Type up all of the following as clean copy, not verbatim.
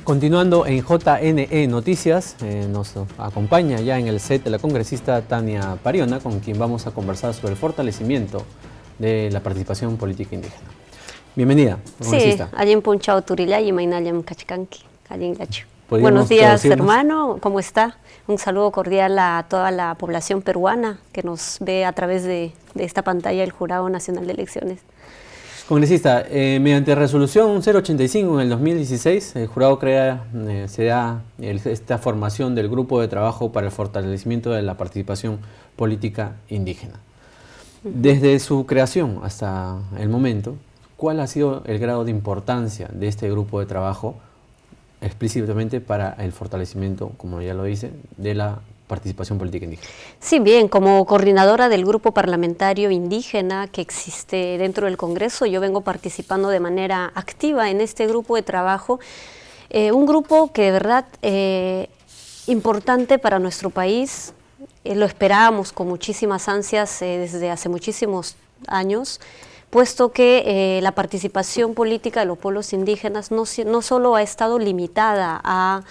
Continuando en JNE Noticias, nos acompaña ya en el set la congresista Tania Pariona, con quien vamos a conversar sobre el fortalecimiento de la participación política indígena. Bienvenida, congresista. Sí, allí Punchao Turilla y Mainayam Cachicanqui, Buenos días, hermano, ¿cómo está? Un saludo cordial a toda la población peruana que nos ve a través de esta pantalla del Jurado Nacional de Elecciones. Congresista, mediante resolución 085 en el 2016, el jurado se da esta formación del Grupo de Trabajo para el Fortalecimiento de la Participación Política Indígena. Desde su creación hasta el momento, ¿cuál ha sido el grado de importancia de este grupo de trabajo explícitamente para el fortalecimiento, como ya lo dice, de la participación política indígena? Sí, bien, como coordinadora del grupo parlamentario indígena que existe dentro del Congreso, yo vengo participando de manera activa en este grupo de trabajo, un grupo que de verdad importante para nuestro país, lo esperábamos con muchísimas ansias desde hace muchísimos años, puesto que la participación política de los pueblos indígenas no solo ha estado limitada a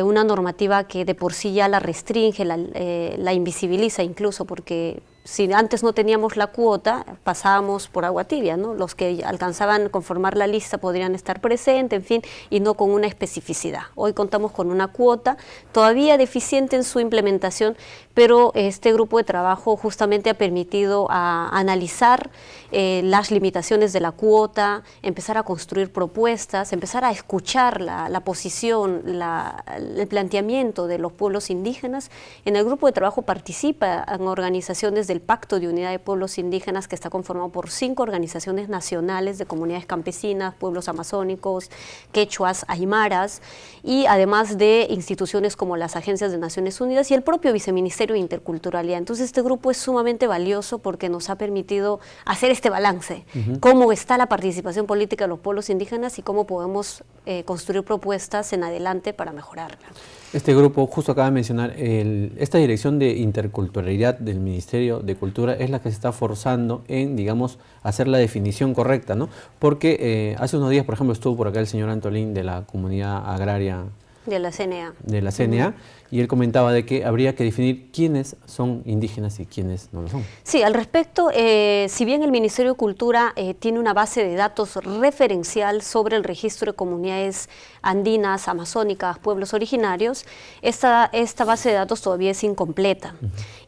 una normativa que de por sí ya la restringe, la invisibiliza incluso, porque si antes no teníamos la cuota, pasábamos por agua tibia, ¿no? Los que alcanzaban a conformar la lista podrían estar presentes, en fin, y no con una especificidad. Hoy contamos con una cuota, todavía deficiente en su implementación, pero este grupo de trabajo justamente ha permitido analizar las limitaciones de la cuota, empezar a construir propuestas, empezar a escuchar la posición, el planteamiento de los pueblos indígenas. En el grupo de trabajo participan organizaciones del Pacto de Unidad de Pueblos Indígenas, que está conformado por 5 organizaciones nacionales de comunidades campesinas, pueblos amazónicos, quechuas, aymaras, y además de instituciones como las agencias de Naciones Unidas y el propio Viceministerio de Interculturalidad. Entonces este grupo es sumamente valioso porque nos ha permitido hacer este balance, cómo está la participación política de los pueblos indígenas y cómo podemos construir propuestas en adelante para mejorarla. Este grupo, justo acaba de mencionar, esta dirección de interculturalidad del Ministerio de Cultura es la que se está forzando en, digamos, hacer la definición correcta, ¿no? Porque hace unos días, por ejemplo, estuvo por acá el señor Antolín de la Comunidad Agraria de la CNA. De la CNA, y él comentaba de que habría que definir quiénes son indígenas y quiénes no lo son. Sí, al respecto, si bien el Ministerio de Cultura tiene una base de datos referencial sobre el registro de comunidades andinas, amazónicas, pueblos originarios, esta base de datos todavía es incompleta.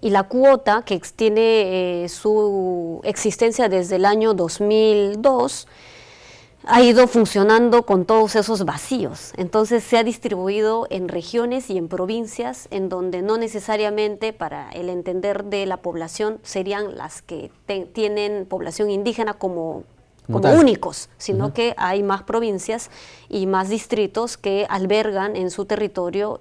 Y la cuota, que tiene su existencia desde el año 2002, ha ido funcionando con todos esos vacíos. Entonces se ha distribuido en regiones y en provincias en donde no necesariamente para el entender de la población serían las que tienen población indígena como únicos, sino que hay más provincias y más distritos que albergan en su territorio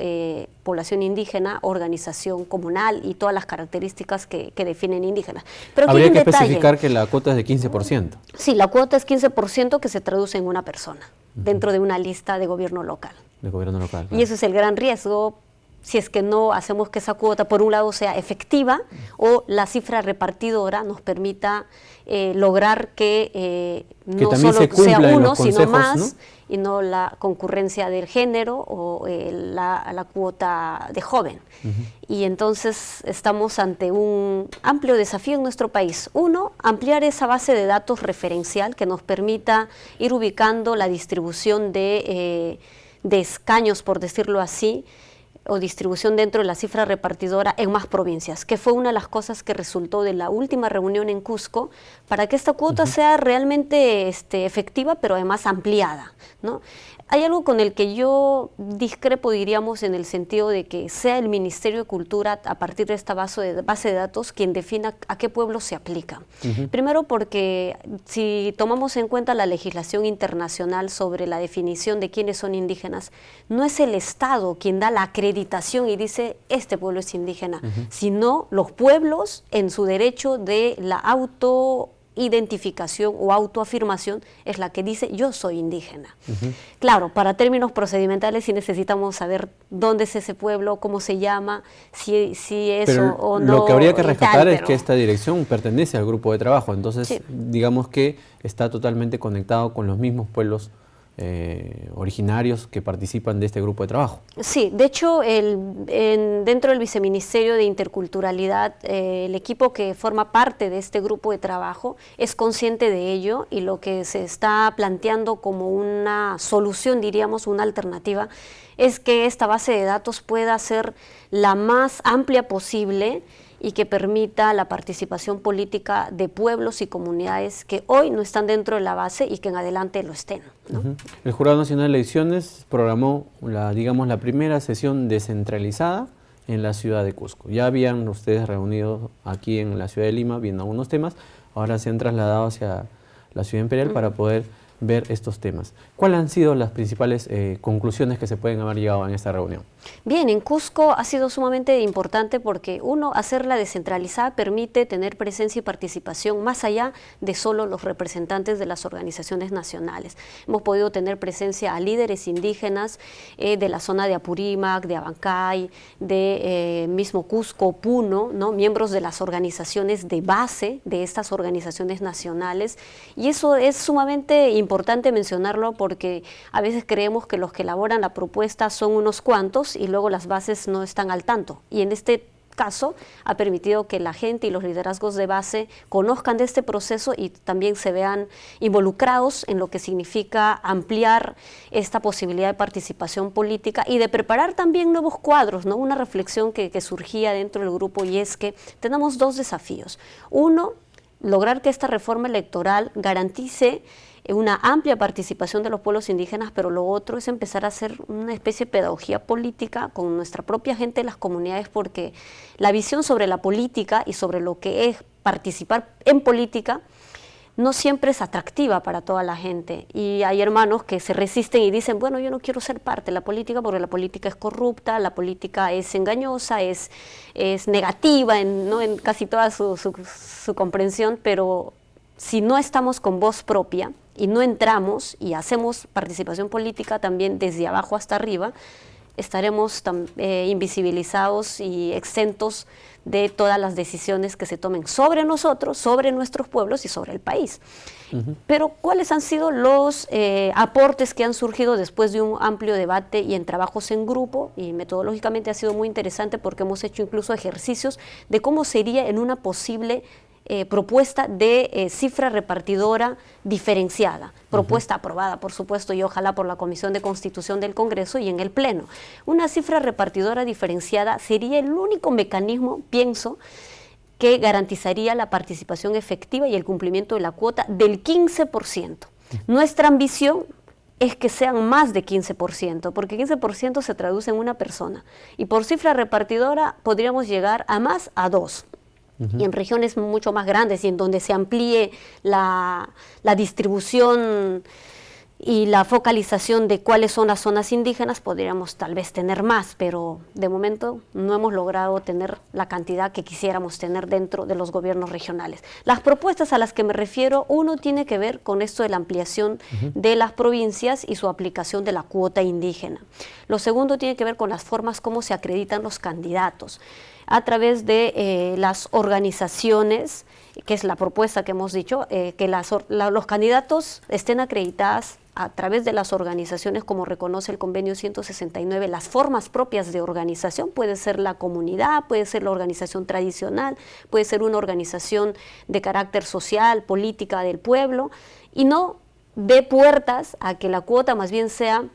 población indígena, organización comunal y todas las características que definen indígenas. Pero habría que especificar que la cuota es de 15%. Sí, la cuota es 15% que se traduce en una persona dentro de una lista de gobierno local. De gobierno local. Y eso es el gran riesgo si es que no hacemos que esa cuota, por un lado, sea efectiva o la cifra repartidora nos permita lograr que no solo sea uno, sino más, ¿no? Y no la concurrencia del género o la cuota de joven. Y entonces estamos ante un amplio desafío en nuestro país. Uno, ampliar esa base de datos referencial que nos permita ir ubicando la distribución de escaños, por decirlo así, o distribución dentro de la cifra repartidora en más provincias, que fue una de las cosas que resultó de la última reunión en Cusco, para que esta cuota sea realmente efectiva, pero además ampliada, ¿no? Hay algo con el que yo discrepo, diríamos, en el sentido de que sea el Ministerio de Cultura, a partir de esta base de datos, quien defina a qué pueblo se aplica. Primero porque si tomamos en cuenta la legislación internacional sobre la definición de quiénes son indígenas, no es el Estado quien da la acreditación y dice, este pueblo es indígena, sino los pueblos en su derecho de la autoidentificación o autoafirmación es la que dice yo soy indígena. Claro, para términos procedimentales sí necesitamos saber dónde es ese pueblo, cómo se llama, si eso pero o no. Lo que habría que rescatar es que esta dirección pertenece al grupo de trabajo, entonces digamos que está totalmente conectado con los mismos pueblos originarios que participan de este grupo de trabajo. Sí, de hecho, dentro del Viceministerio de Interculturalidad, el equipo que forma parte de este grupo de trabajo es consciente de ello, y lo que se está planteando como una solución, diríamos, una alternativa, es que esta base de datos pueda ser la más amplia posible y que permita la participación política de pueblos y comunidades que hoy no están dentro de la base y que en adelante lo estén, ¿no? El Jurado Nacional de Elecciones programó la primera sesión descentralizada en la ciudad de Cusco. Ya habían ustedes reunido aquí en la ciudad de Lima viendo algunos temas, ahora se han trasladado hacia la ciudad imperial para poder ver estos temas. ¿Cuáles han sido las principales conclusiones que se pueden haber llegado en esta reunión? Bien, en Cusco ha sido sumamente importante porque, uno, hacerla descentralizada permite tener presencia y participación más allá de solo los representantes de las organizaciones nacionales. Hemos podido tener presencia a líderes indígenas de la zona de Apurímac, de Abancay, de mismo Cusco, Puno, ¿no? Miembros de las organizaciones de base de estas organizaciones nacionales, y eso es sumamente importante mencionarlo porque a veces creemos que los que elaboran la propuesta son unos cuantos y luego las bases no están al tanto, y en este caso ha permitido que la gente y los liderazgos de base conozcan de este proceso y también se vean involucrados en lo que significa ampliar esta posibilidad de participación política y de preparar también nuevos cuadros, ¿no? Una reflexión que surgía dentro del grupo, y es que tenemos dos desafíos. Uno, lograr que esta reforma electoral garantice una amplia participación de los pueblos indígenas, pero lo otro es empezar a hacer una especie de pedagogía política con nuestra propia gente de las comunidades, porque la visión sobre la política y sobre lo que es participar en política no siempre es atractiva para toda la gente, y hay hermanos que se resisten y dicen, bueno, yo no quiero ser parte de la política porque la política es corrupta, la política es engañosa, es negativa en casi toda su comprensión, pero si no estamos con voz propia y no entramos y hacemos participación política también desde abajo hasta arriba, estaremos invisibilizados y exentos de todas las decisiones que se tomen sobre nosotros, sobre nuestros pueblos y sobre el país. Pero ¿cuáles han sido los aportes que han surgido después de un amplio debate y en trabajos en grupo? Y metodológicamente ha sido muy interesante porque hemos hecho incluso ejercicios de cómo sería en una posible propuesta de cifra repartidora diferenciada, propuesta aprobada, por supuesto, y ojalá por la Comisión de Constitución del Congreso y en el Pleno. Una cifra repartidora diferenciada sería el único mecanismo, pienso, que garantizaría la participación efectiva y el cumplimiento de la cuota del 15%. Nuestra ambición es que sean más de 15%, porque 15% se traduce en una persona, y por cifra repartidora podríamos llegar a más, a 2. Y en regiones mucho más grandes y en donde se amplíe la distribución y la focalización de cuáles son las zonas indígenas, podríamos tal vez tener más, pero de momento no hemos logrado tener la cantidad que quisiéramos tener dentro de los gobiernos regionales. Las propuestas a las que me refiero, uno tiene que ver con esto de la ampliación de las provincias y su aplicación de la cuota indígena. Lo segundo tiene que ver con las formas como se acreditan los candidatos a través de las organizaciones, que es la propuesta que hemos dicho, que los candidatos estén acreditadas a través de las organizaciones, como reconoce el convenio 169, las formas propias de organización. Puede ser la comunidad, puede ser la organización tradicional, puede ser una organización de carácter social, política del pueblo, y no dé puertas a que la cuota más bien sea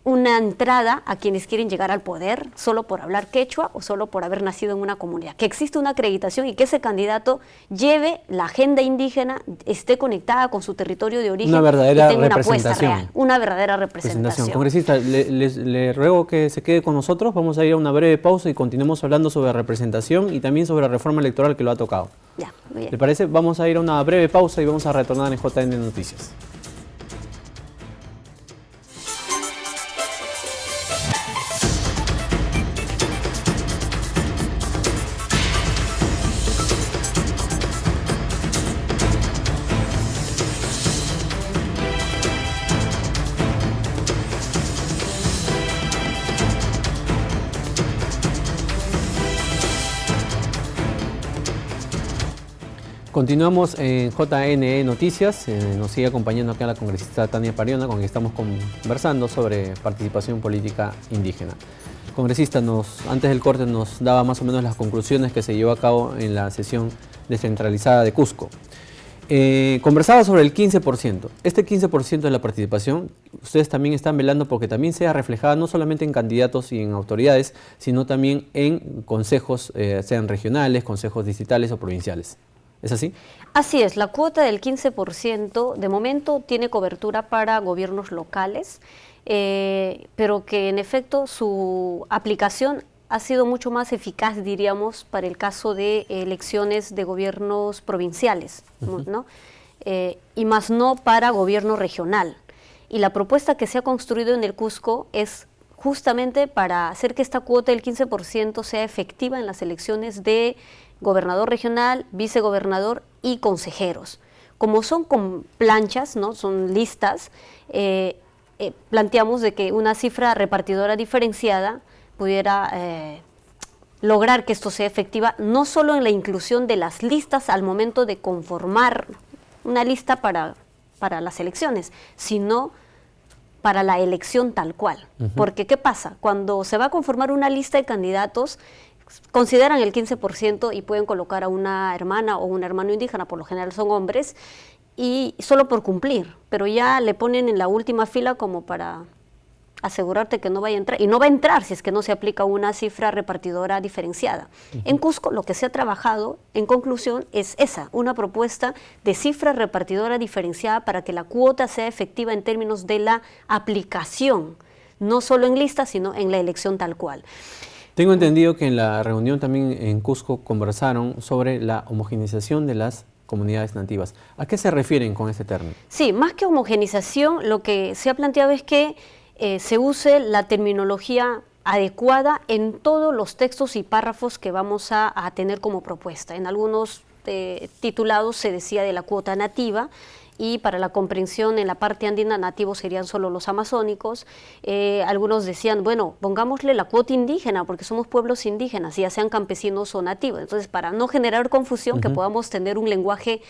una entrada a quienes quieren llegar al poder solo por hablar quechua o solo por haber nacido en una comunidad. Que existe una acreditación y que ese candidato lleve la agenda indígena, esté conectada con su territorio de origen, una verdadera y tenga una apuesta representación. real, una verdadera representación. Congresista, le ruego que se quede con nosotros. Vamos a ir a una breve pausa y continuemos hablando sobre representación y también sobre la reforma electoral que lo ha tocado. Ya, muy bien. ¿Le parece? Vamos a ir a una breve pausa y vamos a retornar en JN Noticias. Continuamos en JNE Noticias, nos sigue acompañando acá la congresista Tania Pariona, con quien estamos conversando sobre participación política indígena. Congresista, antes del corte nos daba más o menos las conclusiones que se llevó a cabo en la sesión descentralizada de Cusco. Conversaba sobre el 15%. Este 15% de la participación, ustedes también están velando porque también sea reflejada no solamente en candidatos y en autoridades, sino también en consejos, sean regionales, consejos distritales o provinciales. ¿Es así? Así es, la cuota del 15% de momento tiene cobertura para gobiernos locales, pero que en efecto su aplicación ha sido mucho más eficaz, diríamos, para el caso de elecciones de gobiernos provinciales, ¿no? Y más no para gobierno regional. Y la propuesta que se ha construido en el Cusco es justamente para hacer que esta cuota del 15% sea efectiva en las elecciones de gobernador regional, vicegobernador y consejeros. Como son con planchas, ¿no? Son listas, planteamos de que una cifra repartidora diferenciada pudiera lograr que esto sea efectiva, no solo en la inclusión de las listas al momento de conformar una lista para las elecciones, sino para la elección tal cual. Porque, ¿qué pasa? Cuando se va a conformar una lista de candidatos, consideran el 15% y pueden colocar a una hermana o un hermano indígena, por lo general son hombres, y solo por cumplir, pero ya le ponen en la última fila como para asegurarte que no vaya a entrar, y no va a entrar si es que no se aplica una cifra repartidora diferenciada. En Cusco lo que se ha trabajado, en conclusión, es una propuesta de cifra repartidora diferenciada para que la cuota sea efectiva en términos de la aplicación, no solo en lista, sino en la elección tal cual. Tengo entendido que en la reunión también en Cusco conversaron sobre la homogeneización de las comunidades nativas. ¿A qué se refieren con este término? Sí, más que homogenización, lo que se ha planteado es que se use la terminología adecuada en todos los textos y párrafos que vamos a tener como propuesta. En algunos titulados se decía de la cuota nativa, y para la comprensión en la parte andina nativos serían solo los amazónicos. Algunos decían, bueno, pongámosle la cuota indígena porque somos pueblos indígenas, ya sean campesinos o nativos. Entonces, para no generar confusión, que podamos tener un lenguaje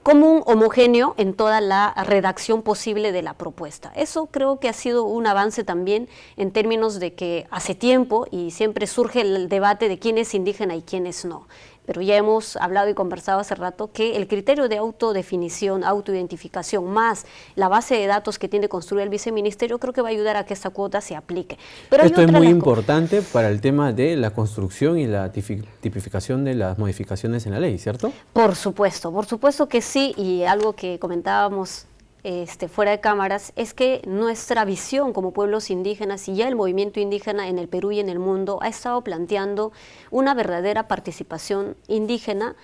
común, homogéneo en toda la redacción posible de la propuesta. Eso creo que ha sido un avance también en términos de que hace tiempo y siempre surge el debate de quién es indígena y quién es no. Pero ya hemos hablado y conversado hace rato que el criterio de autodefinición, autoidentificación, más la base de datos que tiene que construir el viceministerio, creo que va a ayudar a que esta cuota se aplique. Pero esto es muy importante para el tema de la construcción y la tipificación de las modificaciones en la ley, ¿cierto? Por supuesto que sí, y algo que comentábamos fuera de cámaras, es que nuestra visión como pueblos indígenas y ya el movimiento indígena en el Perú y en el mundo ha estado planteando una verdadera participación indígena,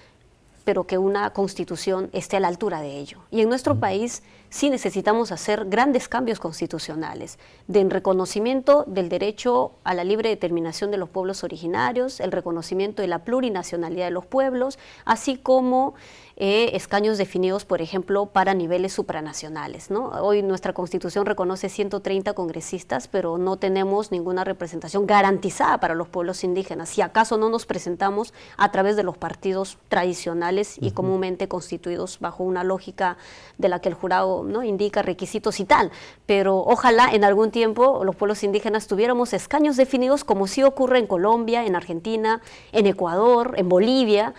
pero que una constitución esté a la altura de ello. Y en nuestro país sí necesitamos hacer grandes cambios constitucionales, de reconocimiento del derecho a la libre determinación de los pueblos originarios, el reconocimiento de la plurinacionalidad de los pueblos, así como escaños definidos, por ejemplo, para niveles supranacionales, ¿no? Hoy nuestra Constitución reconoce 130 congresistas, pero no tenemos ninguna representación garantizada para los pueblos indígenas. Si acaso no nos presentamos a través de los partidos tradicionales y comúnmente constituidos bajo una lógica de la que el jurado, ¿no?, indica requisitos y tal, pero ojalá en algún tiempo los pueblos indígenas tuviéramos escaños definidos como sí ocurre en Colombia, en Argentina, en Ecuador, en Bolivia,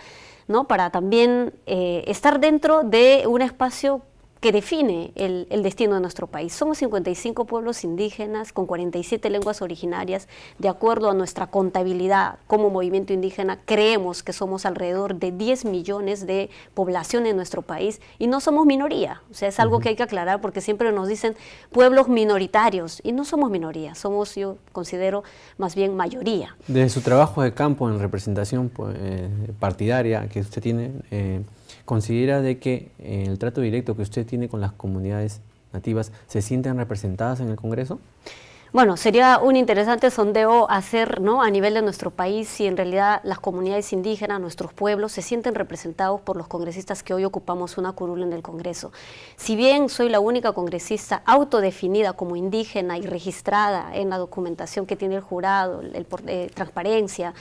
¿no?, para también estar dentro de un espacio que define el destino de nuestro país. Somos 55 pueblos indígenas con 47 lenguas originarias. De acuerdo a nuestra contabilidad como movimiento indígena, creemos que somos alrededor de 10 millones de población en nuestro país y no somos minoría. O sea, es algo que hay que aclarar porque siempre nos dicen pueblos minoritarios y no somos minoría, somos, yo considero, más bien mayoría. De su trabajo de campo en representación partidaria que usted tiene, ¿considera de que el trato directo que usted tiene con las comunidades nativas se sienten representadas en el Congreso? Bueno, sería un interesante sondeo hacer, ¿no?, a nivel de nuestro país, si en realidad las comunidades indígenas, nuestros pueblos, se sienten representados por los congresistas que hoy ocupamos una curul en el Congreso. Si bien soy la única congresista autodefinida como indígena y registrada en la documentación que tiene el jurado, transparencia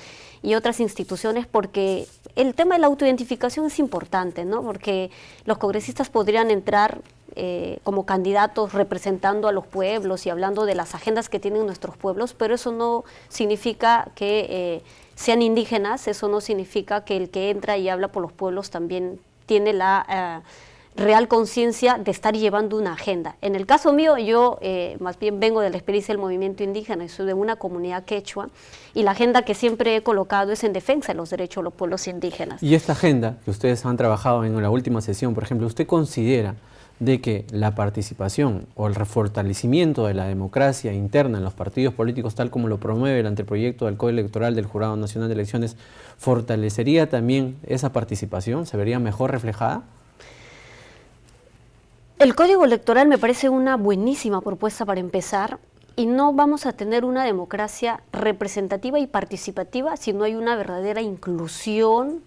y otras instituciones, porque el tema de la autoidentificación es importante, ¿no?, porque los congresistas podrían entrar como candidatos representando a los pueblos y hablando de las agendas que tienen nuestros pueblos, pero eso no significa que sean indígenas, eso no significa que el que entra y habla por los pueblos también tiene la real conciencia de estar llevando una agenda. En el caso mío, yo más bien vengo de la experiencia del movimiento indígena, y soy de una comunidad quechua, y la agenda que siempre he colocado es en defensa de los derechos de los pueblos indígenas. Y esta agenda que ustedes han trabajado en la última sesión, por ejemplo, ¿usted considera de que la participación o el refortalecimiento de la democracia interna en los partidos políticos, tal como lo promueve el anteproyecto del Código Electoral del Jurado Nacional de Elecciones, fortalecería también esa participación? ¿Se vería mejor reflejada? El Código Electoral me parece una buenísima propuesta para empezar, y no vamos a tener una democracia representativa y participativa si no hay una verdadera inclusión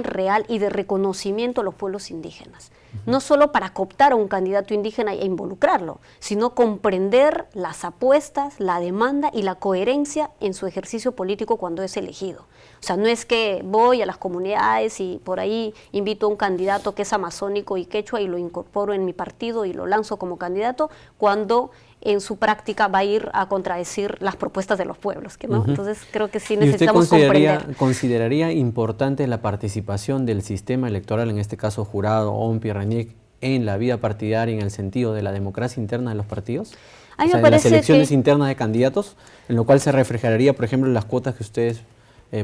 real y de reconocimiento a los pueblos indígenas. No solo para cooptar a un candidato indígena e involucrarlo, sino comprender las apuestas, la demanda y la coherencia en su ejercicio político cuando es elegido. O sea, no es que voy a las comunidades y por ahí invito a un candidato que es amazónico y quechua y lo incorporo en mi partido y lo lanzo como candidato, cuando en su práctica va a ir a contradecir las propuestas de los pueblos, ¿no? Entonces creo que sí necesitamos comprender. ¿Consideraría importante la participación del sistema electoral, en este caso jurado, OMPI, RENIEC, en la vida partidaria en el sentido de la democracia interna de los partidos? A mí me en parece las elecciones que internas de candidatos, en lo cual se reflejaría, por ejemplo, las cuotas que ustedes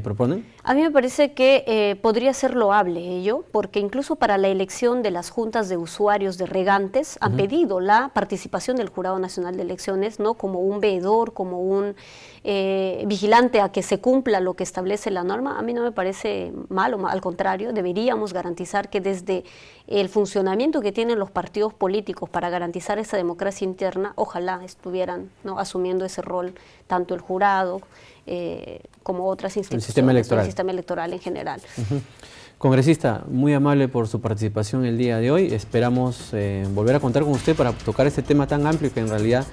proponen? A mí me parece que podría ser loable ello, porque incluso para la elección de las juntas de usuarios de regantes han pedido la participación del Jurado Nacional de Elecciones, ¿no?, como un veedor, como un vigilante a que se cumpla lo que establece la norma. A mí no me parece malo, al contrario, deberíamos garantizar que desde el funcionamiento que tienen los partidos políticos para garantizar esa democracia interna, ojalá estuvieran, ¿no?, asumiendo ese rol tanto el jurado como otras instituciones, el sistema electoral en general. Congresista, muy amable por su participación el día de hoy. Esperamos volver a contar con usted para tocar este tema tan amplio que en realidad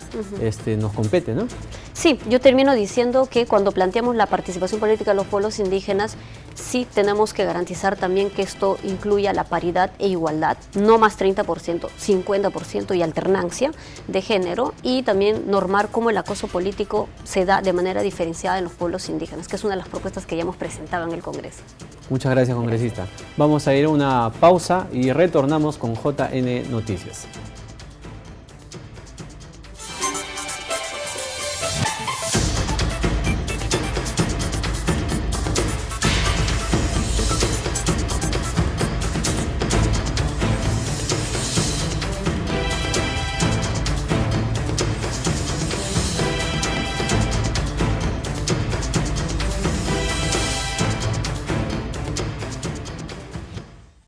nos compete, ¿no? Sí, yo termino diciendo que cuando planteamos la participación política de los pueblos indígenas, sí tenemos que garantizar también que esto incluya la paridad e igualdad, no más 30%, 50% y alternancia de género, y también normar cómo el acoso político se da de manera diferenciada en los pueblos indígenas, que es una de las propuestas que ya hemos presentado en el Congreso. Muchas gracias, congresista. Vamos a ir a una pausa y retornamos con JN Noticias.